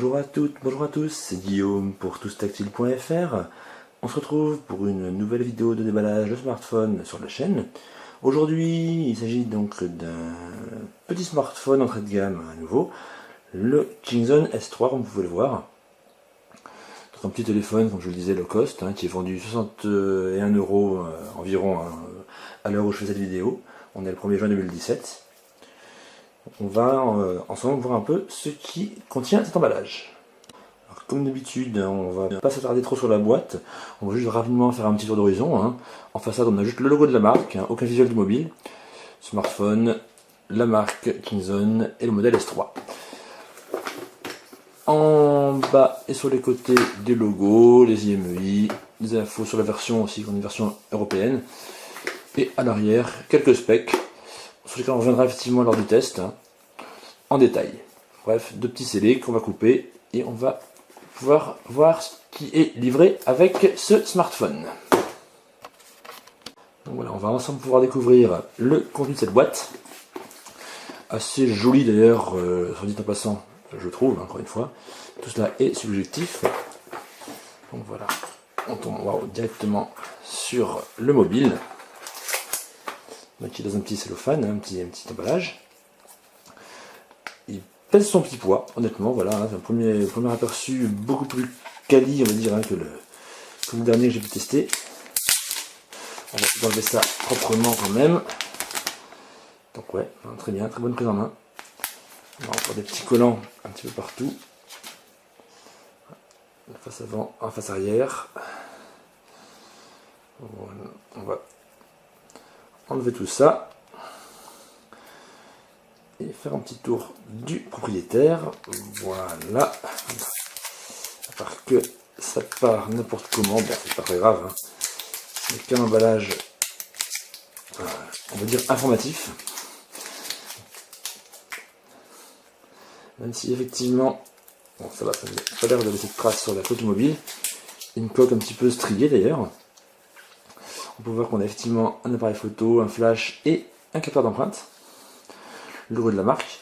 Bonjour à toutes, bonjour à tous, c'est Guillaume pour toustactile.fr. On se retrouve pour une nouvelle vidéo de déballage de smartphone sur la chaîne. Aujourd'hui, il s'agit donc d'un petit smartphone entrée de gamme à nouveau, le Kingzone S3 comme vous pouvez le voir. C'est un petit téléphone, comme je le disais, low cost, qui est vendu 61 € environ à l'heure où je fais cette vidéo. On est le 1er juin 2017. On va ensemble voir un peu ce qui contient cet emballage. Alors, comme d'habitude, on va pas s'attarder trop sur la boîte, on va juste rapidement faire un petit tour d'horizon. En façade, on a juste le logo de la marque, aucun visuel du mobile, smartphone, la marque Kingzone et le modèle S3. En bas et sur les côtés des logos, les IMEI, des infos sur la version aussi, qu'on est une version européenne, et à l'arrière, quelques specs sur lesquels on reviendra effectivement lors du test, en détail. Bref, deux petits scellés qu'on va couper et on va pouvoir voir ce qui est livré avec ce smartphone. Donc voilà, on va ensemble pouvoir découvrir le contenu de cette boîte. Assez joli d'ailleurs, soit dit en passant, je trouve, encore une fois. Tout cela est subjectif. Donc voilà, on tombe directement sur le mobile. Donc il est dans un petit cellophane, un petit emballage. Il pèse son petit poids, honnêtement, voilà, c'est un premier aperçu beaucoup plus quali, on va dire, que le dernier que j'ai pu tester. On va enlever ça proprement quand même. Donc ouais, très bien, très bonne prise en main. On a encore des petits collants un petit peu partout. La face avant, en face arrière. Voilà, on va enlever tout ça et faire un petit tour du propriétaire. Voilà, à part que ça part n'importe comment, bon, c'est pas très grave, c'est qu'un emballage on va dire informatif, même si effectivement bon, ça va, ça n'a pas l'air de laisser de traces sur la photo mobile. Une coque un petit peu striée d'ailleurs. On peut voir qu'on a effectivement un appareil photo, un flash et un capteur d'empreinte. Le logo de la marque.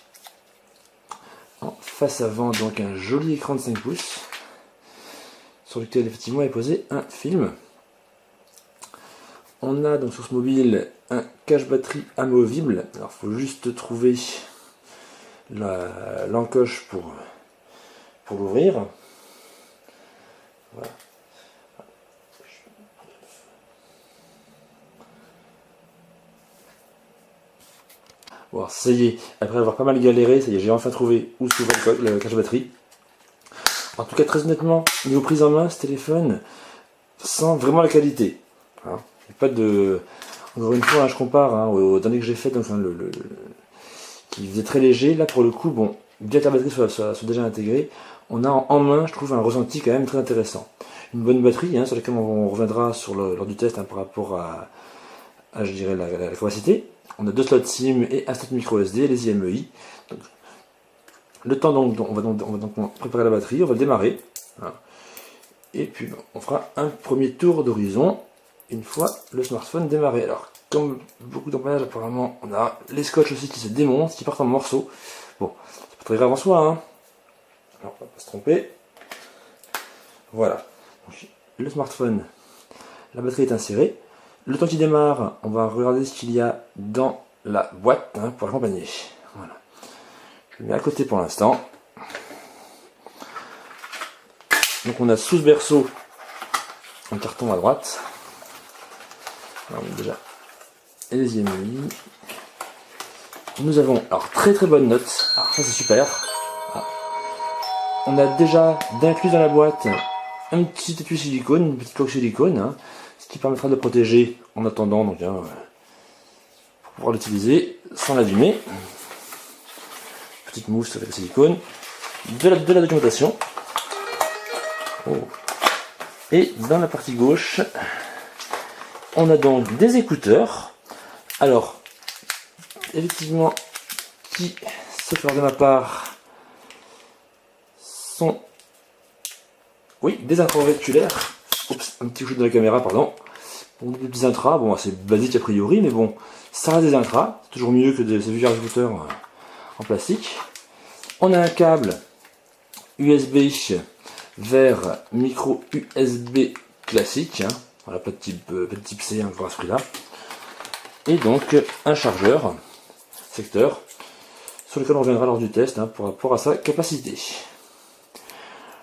En face avant, donc un joli écran de 5 pouces sur lequel effectivement est posé un film. On a donc sur ce mobile un cache batterie amovible. Alors il faut juste trouver l'encoche pour l'ouvrir. Voilà. Bon, ça y est, après avoir pas mal galéré, ça y est, j'ai enfin trouvé où s'ouvre le cache batterie. En tout cas, très honnêtement, niveau prise en main, ce téléphone sent vraiment la qualité. Il n'y a pas de. Encore une fois, je compare au dernier que j'ai fait, donc, qui faisait très léger. Là, pour le coup, bon, bien que la batterie soit déjà intégrée, on a en main, je trouve, un ressenti quand même très intéressant. Une bonne batterie, sur laquelle on reviendra lors du test par rapport à je dirais, la capacité. On a deux slots SIM et un slot micro SD, les IMEI. Donc, le temps donc, on va donc préparer la batterie, on va le démarrer. Voilà. Et puis on fera un premier tour d'horizon une fois le smartphone démarré. Alors comme beaucoup d'emballages apparemment, on a les scotch aussi qui se démontent, qui partent en morceaux. Bon, c'est pas très grave en soi. Alors on va pas se tromper. Voilà. Donc, le smartphone, la batterie est insérée. Le temps qu'il démarre, on va regarder ce qu'il y a dans la boîte pour l'accompagner. Voilà. Je le mets à côté pour l'instant. Donc on a sous ce berceau un carton à droite. Alors, on a déjà les IMEI. Nous avons alors très bonne note. Alors ça c'est super. Voilà. On a déjà d'inclus dans la boîte un petit étui silicone, une petite coque silicone. Ce qui permettra de protéger en attendant, donc, pour pouvoir l'utiliser sans l'abîmer. Petite mousse avec le silicone, de la documentation. Et dans la partie gauche, on a donc des écouteurs. Alors, effectivement, qui, sauf de ma part, sont, oui, des intra-auriculaires. Oups, un petit coup de la caméra, pardon. Bon, des petits intras, bon, c'est basique a priori, mais bon, ça reste des intras. C'est toujours mieux que ces vieux écouteurs en plastique. On a un câble USB vers micro USB classique, hein. Voilà, pas de type C hein, pour à ce prix là. Et donc un chargeur secteur sur lequel on reviendra lors du test hein, par rapport à sa capacité.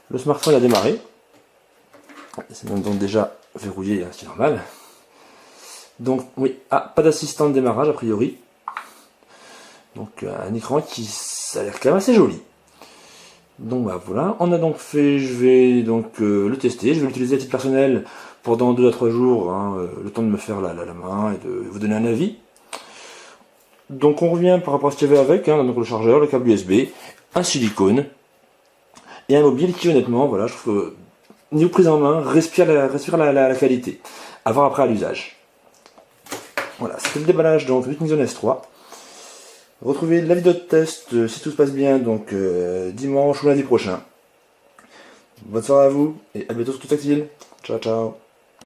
Le smartphone a démarré. C'est même donc déjà verrouillé, hein, c'est normal. Donc oui, pas d'assistant de démarrage a priori. Donc un écran qui ça a l'air quand même assez joli. Donc bah, voilà, on a donc fait, je vais donc le tester, je vais l'utiliser à titre personnel pendant 2 à 3 jours, hein, le temps de me faire la main et de vous donner un avis. Donc on revient par rapport à ce qu'il y avait avec, hein, donc le chargeur, le câble USB, un silicone et un mobile qui honnêtement, voilà, je trouve que niveau prise en main, respire la qualité. À voir après à l'usage. Voilà, c'était le déballage donc du Nexon S3. Retrouvez la vidéo de test si tout se passe bien donc dimanche ou lundi prochain. Bonne soirée à vous et à bientôt sur Tout Tactile. Ciao ciao.